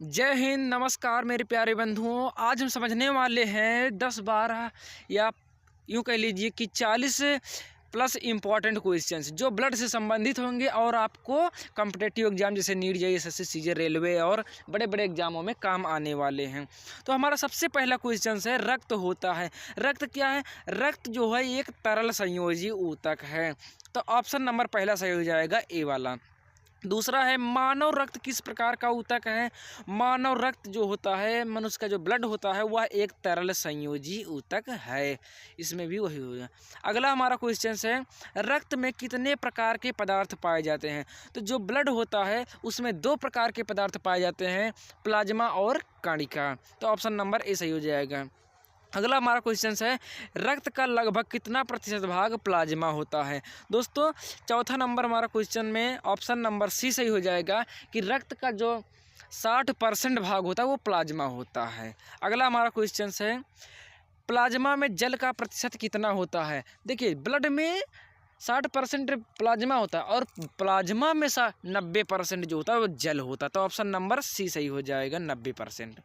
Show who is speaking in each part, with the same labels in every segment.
Speaker 1: जय हिंद, नमस्कार मेरे प्यारे बंधुओं। आज हम समझने वाले हैं 10-12 या यूँ कह लीजिए कि 40 प्लस इम्पॉर्टेंट क्वेश्चंस जो ब्लड से संबंधित होंगे और आपको कॉम्पिटिटिव एग्जाम जैसे NEET, JEE, SSC, CG, railway और बड़े बड़े एग्जामों में काम आने वाले हैं। तो हमारा सबसे पहला क्वेश्चन है, रक्त होता है। रक्त क्या है? रक्त जो है एक तरल संयोजी ऊतक है। तो ऑप्शन नंबर पहला सही हो जाएगा, ए वाला। दूसरा है, मानव रक्त किस प्रकार का ऊतक है? मानव रक्त जो होता है, मनुष्य का जो ब्लड होता है, वह एक तरल संयोजी ऊतक है। इसमें भी वही होगा। अगला हमारा क्वेश्चन है, रक्त में कितने प्रकार के पदार्थ पाए जाते हैं? तो जो ब्लड होता है उसमें 2 प्रकार के पदार्थ पाए जाते हैं, प्लाज्मा और कणिका। तो ऑप्शन नंबर ए सही हो जाएगा। अगला हमारा क्वेश्चन है, रक्त का लगभग कितना प्रतिशत भाग प्लाज्मा होता है? दोस्तों, चौथा नंबर हमारा क्वेश्चन में ऑप्शन नंबर सी सही हो जाएगा कि रक्त का जो 60% भाग होता है वो प्लाज्मा होता है। अगला हमारा क्वेश्चन है, प्लाज्मा में जल का प्रतिशत कितना होता है? देखिए, ब्लड में 60% प्लाज्मा होता है और प्लाज्मा में 90% जो होता है वो जल होता है। तो ऑप्शन नंबर सी सही हो जाएगा, 90%।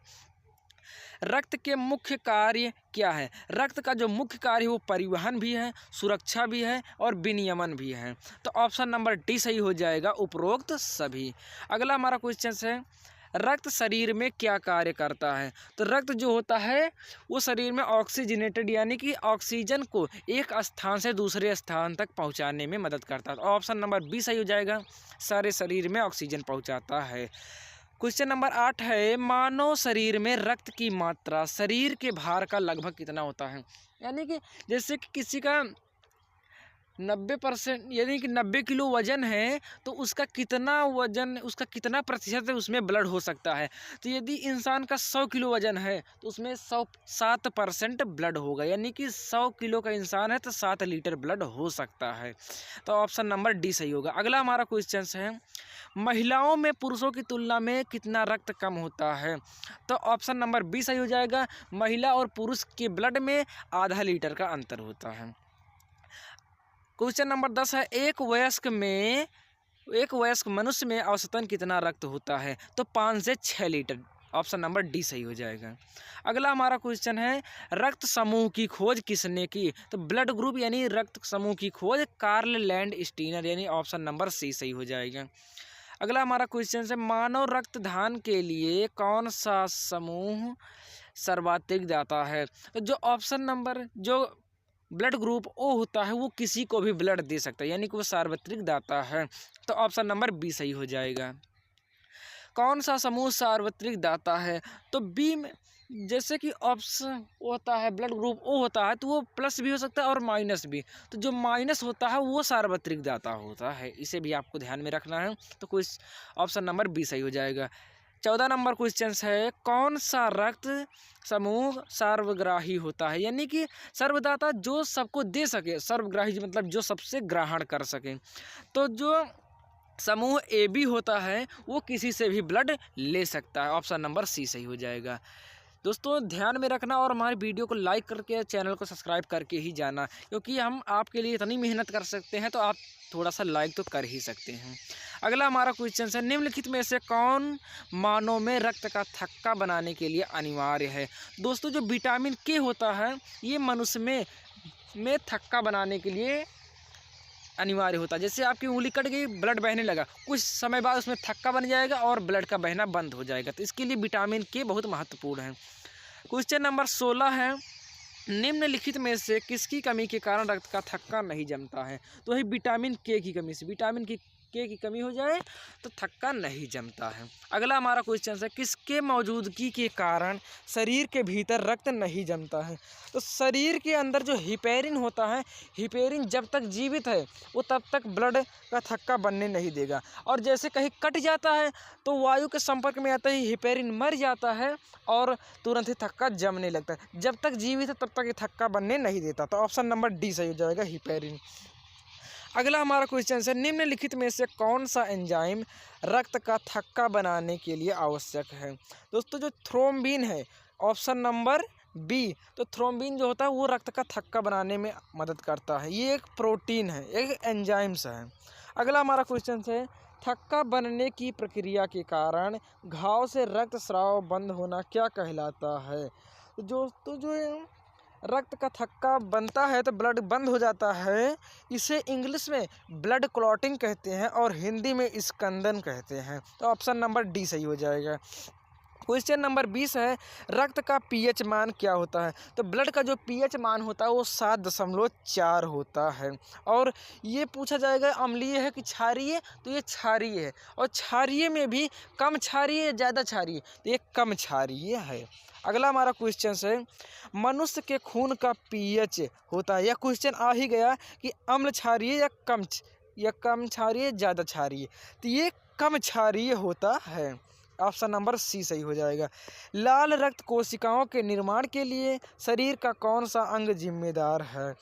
Speaker 1: रक्त के मुख्य कार्य क्या है? रक्त का जो मुख्य कार्य है वो परिवहन भी है, सुरक्षा भी है और विनियमन भी है। तो ऑप्शन नंबर डी सही हो जाएगा, उपरोक्त सभी। अगला हमारा क्वेश्चन है, रक्त शरीर में क्या कार्य करता है? तो रक्त जो होता है वो शरीर में ऑक्सीजनेटेड यानी कि ऑक्सीजन को एक स्थान से दूसरे स्थान तक पहुंचाने में मदद करता है। तो ऑप्शन नंबर बी सही हो जाएगा, सारे शरीर में ऑक्सीजन पहुंचाता है। क्वेश्चन नंबर 8 है, मानव शरीर में रक्त की मात्रा शरीर के भार का लगभग कितना होता है? यानी कि जैसे कि किसी का 90% यानी कि 90 किलो वजन है तो उसका कितना प्रतिशत है उसमें ब्लड हो सकता है? तो यदि इंसान का 100 किलो वजन है तो उसमें 7% ब्लड होगा, यानी कि 100 किलो का इंसान है तो 7 लीटर ब्लड हो सकता है। तो ऑप्शन नंबर डी सही होगा। अगला हमारा क्वेश्चन है, महिलाओं में पुरुषों की तुलना में कितना रक्त कम होता है? तो ऑप्शन नंबर बी सही हो जाएगा, महिला और पुरुष के ब्लड में आधा लीटर का अंतर होता है। क्वेश्चन नंबर 10 है, एक वयस्क मनुष्य में औसतन कितना रक्त होता है? तो 5 से 6 लीटर। ऑप्शन नंबर डी सही हो जाएगा। अगला हमारा क्वेश्चन है, रक्त समूह की खोज किसने की? तो ब्लड ग्रुप यानी रक्त समूह की खोज कार्ल लैंडस्टीनर, यानी ऑप्शन नंबर सी सही हो जाएगा। अगला हमारा क्वेश्चन है, मानव रक्त दान के लिए कौन सा समूह सर्वाधिक दाता है? तो जो ब्लड ग्रुप ओ होता है वो किसी को भी ब्लड दे सकता है, यानी कि वो सार्वत्रिक दाता है। तो ऑप्शन नंबर बी सही हो जाएगा। कौन सा समूह सार्वत्रिक दाता है? तो बी में जैसे कि ऑप्शन होता है, ब्लड ग्रुप ओ होता है तो वो प्लस भी हो सकता है और माइनस भी। तो जो माइनस होता है वो सार्वत्रिक दाता होता है, इसे भी आपको ध्यान में रखना है। तो कोई ऑप्शन नंबर बी सही हो जाएगा। 14 नंबर क्वेश्चन है, कौन सा रक्त समूह सर्वग्राही होता है? यानी कि सर्वदाता जो सबको दे सके, सर्वग्राही मतलब जो सबसे ग्रहण कर सके। तो जो समूह ए बी होता है वो किसी से भी ब्लड ले सकता है। ऑप्शन नंबर सी सही हो जाएगा। दोस्तों, ध्यान में रखना और हमारे वीडियो को लाइक करके चैनल को सब्सक्राइब करके ही जाना, क्योंकि हम आपके लिए इतनी मेहनत कर सकते हैं तो आप थोड़ा सा लाइक तो कर ही सकते हैं। अगला हमारा क्वेश्चन है, निम्नलिखित में से कौन मानव में रक्त का थक्का बनाने के लिए अनिवार्य है? दोस्तों, जो विटामिन के होता है ये मनुष्य में थक्का बनाने के लिए अनिवार्य होता है। जैसे आपकी उंगली कट गई, ब्लड बहने लगा, कुछ समय बाद उसमें थक्का बन जाएगा और ब्लड का बहना बंद हो जाएगा। तो इसके लिए विटामिन के बहुत महत्वपूर्ण है। क्वेश्चन नंबर 16 है, निम्नलिखित में से किसकी कमी के कारण रक्त का थक्का नहीं जमता है? तो वही विटामिन के की कमी से, विटामिन के की कमी हो जाए तो थक्का नहीं जमता है। अगला हमारा क्वेश्चन है, किसके मौजूदगी के कारण शरीर के भीतर रक्त नहीं जमता है? तो शरीर के अंदर जो हिपेरिन होता है, हिपेरिन जब तक जीवित है वो तब तक ब्लड का थक्का बनने नहीं देगा, और जैसे कहीं कट जाता है तो वायु के संपर्क में आता ही हिपेरिन मर जाता है और तुरंत ही थक्का जमने लगता है। जब तक जीवित है तब तक ये थक्का बनने नहीं देता। तो ऑप्शन नंबर डी सही हो जाएगा, हिपेरिन। अगला हमारा क्वेश्चन है, निम्नलिखित में से कौन सा एंजाइम रक्त का थक्का बनाने के लिए आवश्यक है? दोस्तों, जो थ्रोम्बिन है, ऑप्शन नंबर बी। तो थ्रोम्बिन जो होता है वो रक्त का थक्का बनाने में मदद करता है। ये एक प्रोटीन है, एक एंजाइम्स है। अगला हमारा क्वेश्चन है, थक्का बनने की प्रक्रिया के कारण घाव से रक्त स्राव बंद होना क्या कहलाता है? तो जो रक्त का थक्का बनता है तो ब्लड बंद हो जाता है, इसे इंग्लिश में ब्लड क्लॉटिंग कहते हैं और हिंदी में स्कंदन कहते हैं। तो ऑप्शन नंबर डी सही हो जाएगा। क्वेश्चन नंबर 20 है, रक्त का पीएच मान क्या होता है? तो ब्लड का जो पीएच मान होता है वो 7.4 होता है। और ये पूछा जाएगा अम्लीय है कि क्षारीय, तो ये क्षारीय है। और क्षारीय में भी कम क्षारीय या ज़्यादा क्षारीय, तो ये कम क्षारीय है। अगला हमारा क्वेश्चन है, मनुष्य के खून का पीएच होता है, यह क्वेश्चन आ ही गया कि अम्ल क्षारीय या कम क्षारीय ज़्यादा क्षारीय, तो ये कम क्षारीय होता है। ऑप्शन नंबर सी सही हो जाएगा। लाल रक्त कोशिकाओं के निर्माण के लिए शरीर का कौन सा अंग जिम्मेदार है?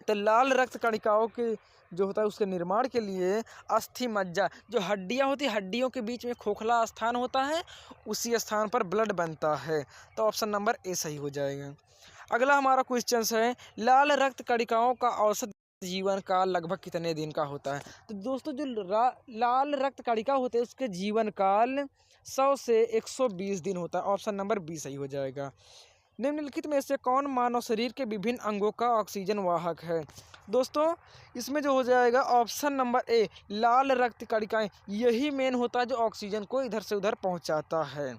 Speaker 1: तो लाल रक्त कणिकाओं के जो होता है उसके निर्माण के लिए अस्थि मज्जा, जो हड्डियां होती है, हड्डियों के बीच में खोखला स्थान होता है, उसी स्थान पर ब्लड बनता है। तो ऑप्शन नंबर ए सही हो जाएगा। अगला हमारा क्वेश्चन है, लाल रक्त कणिकाओं का औसत जीवन काल लगभग कितने दिन का होता है? तो दोस्तों जो लाल रक्त कणिका होते हैं उसके जीवन काल 100 से 120 दिन होता है। ऑप्शन नंबर बी सही हो जाएगा। निम्नलिखित में से कौन मानव शरीर के विभिन्न अंगों का ऑक्सीजन वाहक है? दोस्तों इसमें जो हो जाएगा ऑप्शन नंबर ए, लाल रक्त कणिकाएं, यही मेन होता है जो ऑक्सीजन को इधर से उधर पहुंचाता है।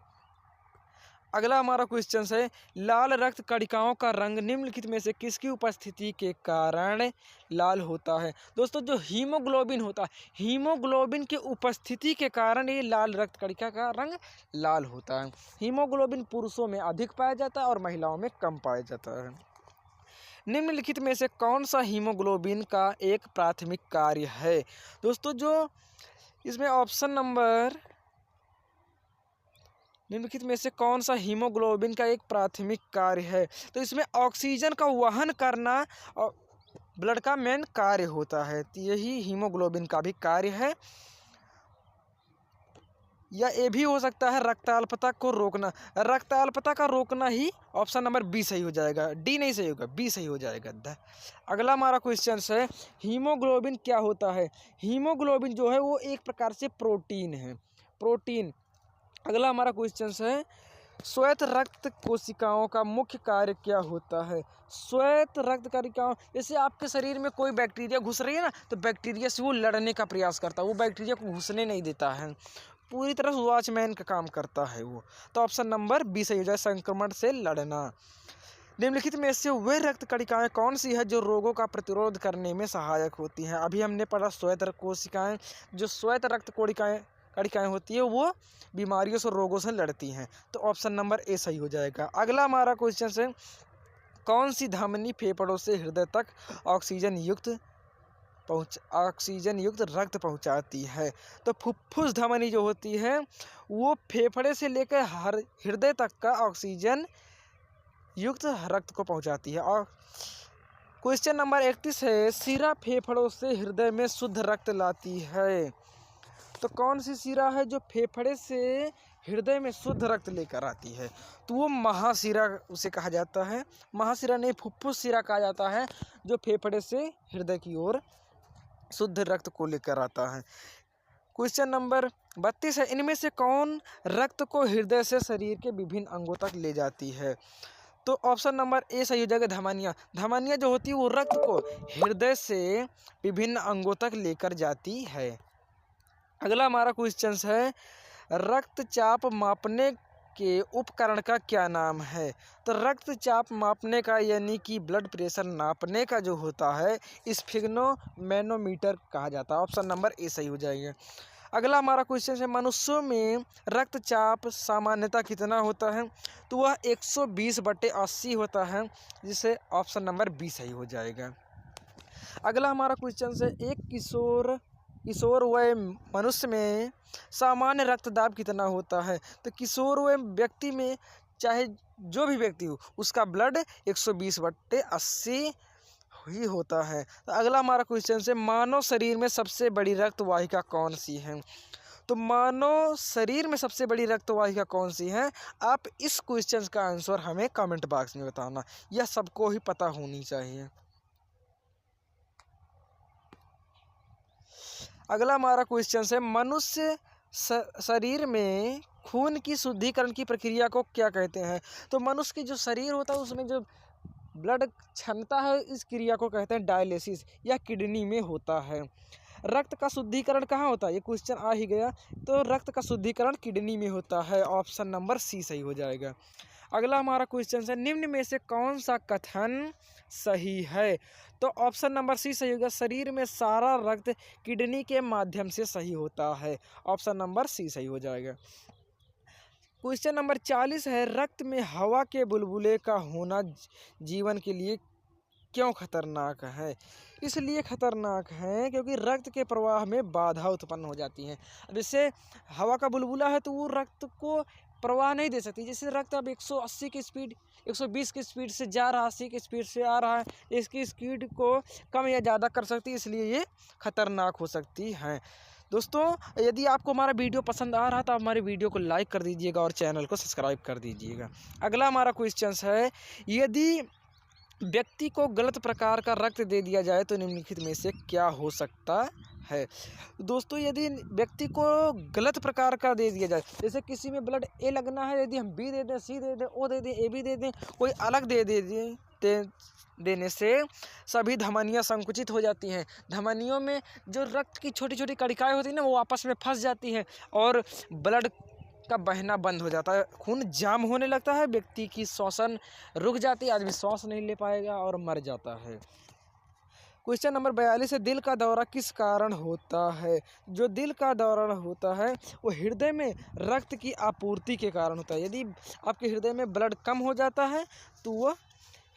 Speaker 1: अगला हमारा क्वेश्चन है, लाल रक्त कणिकाओं का रंग निम्नलिखित में से किसकी उपस्थिति के कारण लाल होता है? दोस्तों जो हीमोग्लोबिन होता है, हीमोग्लोबिन की उपस्थिति के कारण ये लाल रक्त कणिका का रंग लाल होता है। हीमोग्लोबिन पुरुषों में अधिक पाया जाता है और महिलाओं में कम पाया जाता है। निम्नलिखित में से कौन सा हीमोग्लोबिन का एक प्राथमिक कार्य है? दोस्तों जो इसमें ऑप्शन नंबर निम्नलिखित में से कौन सा हीमोग्लोबिन का एक प्राथमिक कार्य है? तो इसमें ऑक्सीजन का वहन करना और ब्लड का मेन कार्य होता है, तो यही हीमोग्लोबिन का भी कार्य है। या ये भी हो सकता है रक्ताल्पता को रोकना, रक्ताल्पता का रोकना ही ऑप्शन नंबर बी सही हो जाएगा। डी नहीं सही होगा, बी सही हो जाएगा। अगला हमारा क्वेश्चन है, हीमोग्लोबिन क्या होता है? हीमोग्लोबिन जो है वो एक प्रकार से प्रोटीन है, प्रोटीन। अगला हमारा क्वेश्चन है, श्वेत रक्त कोशिकाओं का मुख्य कार्य क्या होता है? श्वेत रक्त कोशिकाओं, जैसे आपके शरीर में कोई बैक्टीरिया घुस रही है ना, तो बैक्टीरिया से वो लड़ने का प्रयास करता है, वो बैक्टीरिया को घुसने नहीं देता है, पूरी तरह से वॉचमैन का काम करता है वो। तो ऑप्शन नंबर बी सही हो जाए, संक्रमण से लड़ना। निम्नलिखित में से वे रक्त कणिकाएं कौन सी है जो रोगों का प्रतिरोध करने में सहायक होती हैं? अभी हमने पढ़ा श्वेत रक्त कोशिकाएं, जो श्वेत रक्त कणिकाएं होती है वो बीमारियों से रोगों से लड़ती हैं। तो ऑप्शन नंबर ए सही हो जाएगा। अगला हमारा क्वेश्चन है, कौन सी धमनी फेफड़ों से हृदय तक ऑक्सीजन युक्त रक्त पहुंचाती है? तो फुफ्फुस धमनी जो होती है वो फेफड़े से लेकर हृदय तक का ऑक्सीजन युक्त रक्त को पहुंचाती है। और क्वेश्चन नंबर 31 है, शिरा फेफड़ों से हृदय में शुद्ध रक्त लाती है। तो कौन सी शिरा है जो फेफड़े से हृदय में शुद्ध रक्त लेकर आती है? तो वो महाशिरा उसे कहा जाता है, महाशिरा नहीं फुफ्फुस शिरा कहा जाता है, जो फेफड़े से हृदय की ओर शुद्ध रक्त को लेकर आता है। क्वेश्चन नंबर 32 है, इनमें से कौन रक्त को हृदय से शरीर के विभिन्न अंगों तक ले जाती है? तो ऑप्शन नंबर ए सही हो जाएगा, धमनियाँ। धमनियाँ जो होती है वो रक्त को हृदय से विभिन्न अंगों तक लेकर जाती है। अगला हमारा क्वेश्चन है, रक्तचाप मापने के उपकरण का क्या नाम है? तो रक्तचाप मापने का यानी कि ब्लड प्रेशर नापने का जो होता है स्फिग्नोमैनोमीटर कहा जाता है। ऑप्शन नंबर ए सही हो जाएगा। अगला हमारा क्वेश्चन है, मनुष्यों में रक्तचाप सामान्यतः कितना होता है? तो वह 120/80 होता है, जिसे ऑप्शन नंबर बी सही हो जाएगा। अगला हमारा क्वेश्चन है, एक किशोर वय मनुष्य में सामान्य रक्तदाब कितना होता है? तो किशोर वय व्यक्ति में चाहे जो भी व्यक्ति हो उसका ब्लड 120/80 ही होता है। तो अगला हमारा क्वेश्चन है, मानव शरीर में सबसे बड़ी रक्त वाहिका कौन सी है? तो मानव शरीर में सबसे बड़ी रक्त वाहिका कौन सी है? आप इस क्वेश्चन का आंसर हमें कमेंट बॉक्स में बताना, यह सबको ही पता होनी चाहिए। अगला हमारा क्वेश्चन है, मनुष्य शरीर में खून की शुद्धिकरण की प्रक्रिया को क्या कहते हैं? तो मनुष्य की जो शरीर होता है उसमें जो ब्लड क्षमता है, इस क्रिया को कहते हैं डायलिसिस, या किडनी में होता है। रक्त का शुद्धिकरण कहाँ होता है? ये क्वेश्चन आ ही गया। तो रक्त का शुद्धिकरण किडनी में होता है। ऑप्शन नंबर सी सही हो जाएगा। अगला हमारा क्वेश्चन है, निम्न में से कौन सा कथन सही है? तो ऑप्शन नंबर सी सही होगा, शरीर में सारा रक्त किडनी के माध्यम से सही होता है। ऑप्शन नंबर सी सही हो जाएगा। क्वेश्चन नंबर 40 है, रक्त में हवा के बुलबुले का होना जीवन के लिए क्यों खतरनाक है? इसलिए खतरनाक है क्योंकि रक्त के प्रवाह में बाधा उत्पन्न हो जाती है। अब जैसे हवा का बुलबुला है तो वो रक्त को प्रवाह नहीं दे सकती। जैसे रक्त अब 180 की स्पीड 120 की स्पीड से जा रहा है, 80 की स्पीड से आ रहा है, इसकी स्पीड को कम या ज़्यादा कर सकती है, इसलिए ये खतरनाक हो सकती है। दोस्तों, यदि आपको हमारा वीडियो पसंद आ रहा है तो आप हमारे वीडियो को लाइक कर दीजिएगा और चैनल को सब्सक्राइब कर दीजिएगा। अगला हमारा क्वेश्चन है, यदि व्यक्ति को गलत प्रकार का रक्त दे दिया जाए तो निम्नलिखित में से क्या हो सकता है? दोस्तों, यदि व्यक्ति को गलत प्रकार का दे दिया जाए, जैसे किसी में ब्लड ए लगना है, यदि हम बी दे दें, सी दे दें, ओ दे दें, ए बी दे दें, कोई अलग देने से सभी धमनियाँ संकुचित हो जाती हैं। धमनियों में जो रक्त की छोटी छोटी कणिकाएँ होती हैं ना, वो आपस में फंस जाती हैं और ब्लड का बहना बंद हो जाता है, खून जाम होने लगता है, व्यक्ति की श्वसन रुक जाती है, आदमी सांस नहीं ले पाएगा और मर जाता है। क्वेश्चन नंबर 42 है, दिल का दौरा किस कारण होता है? जो दिल का दौरा होता है वो हृदय में रक्त की आपूर्ति के कारण होता है। यदि आपके हृदय में ब्लड कम हो जाता है तो वह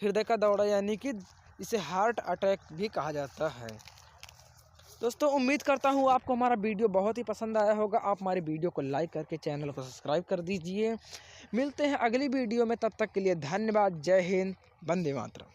Speaker 1: हृदय का दौरा, यानी कि इसे हार्ट अटैक भी कहा जाता है। दोस्तों, उम्मीद करता हूँ आपको हमारा वीडियो बहुत ही पसंद आया होगा। आप हमारे वीडियो को लाइक करके चैनल को सब्सक्राइब कर दीजिए। मिलते हैं अगली वीडियो में, तब तक के लिए धन्यवाद। जय हिंद, वंदे मातरम।